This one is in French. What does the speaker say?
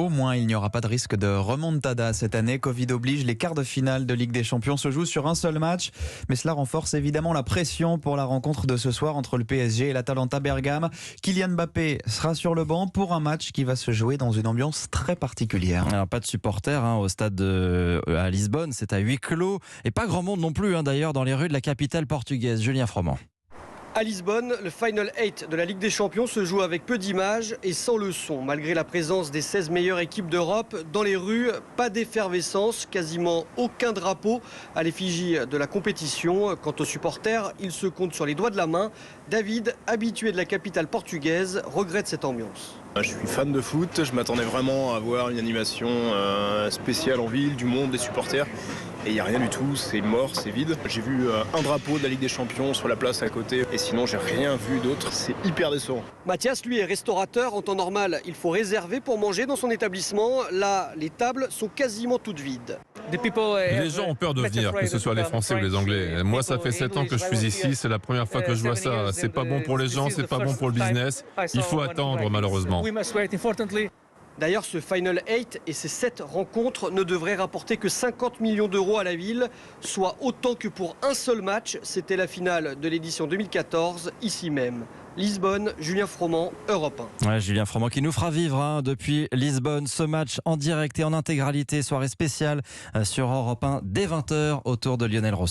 Au moins, il n'y aura pas de risque de remontada cette année. Covid oblige, les quarts de finale de Ligue des Champions se jouent sur un seul match. Mais cela renforce évidemment la pression pour la rencontre de ce soir entre le PSG et l'Atalanta Bergame. Kylian Mbappé sera sur le banc pour un match qui va se jouer dans une ambiance très particulière. Alors, pas de supporters au stade à Lisbonne, c'est à huis clos. Et pas grand monde non plus d'ailleurs dans les rues de la capitale portugaise. Julien Froment. À Lisbonne, le Final 8 de la Ligue des Champions se joue avec peu d'images et sans le son. Malgré la présence des 16 meilleures équipes d'Europe, dans les rues, pas d'effervescence, quasiment aucun drapeau à l'effigie de la compétition. Quant aux supporters, ils se comptent sur les doigts de la main. David, habitué de la capitale portugaise, regrette cette ambiance. Je suis fan de foot, je m'attendais vraiment à voir une animation spéciale en ville, du monde, des supporters. Et il n'y a rien du tout, c'est mort, c'est vide. J'ai vu un drapeau de la Ligue des Champions sur la place à côté et sinon j'ai rien vu d'autre, c'est hyper décevant. Mathias, lui, est restaurateur. En temps normal, il faut réserver pour manger dans son établissement. Là, les tables sont quasiment toutes vides. Les gens ont peur de venir, que ce soit les Français ou les Anglais. Moi, ça fait 7 ans que je suis ici, c'est la première fois que je vois ça. C'est pas bon pour les gens, c'est pas bon pour le business. Il faut attendre, malheureusement. D'ailleurs, ce Final 8 et ces 7 rencontres ne devraient rapporter que 50 millions d'euros à la ville, soit autant que pour un seul match. C'était la finale de l'édition 2014, ici même. Lisbonne, Julien Froment, Europe 1. Ouais, Julien Froment qui nous fera vivre depuis Lisbonne ce match en direct et en intégralité, soirée spéciale sur Europe 1 dès 20h autour de Lionel Rousseau.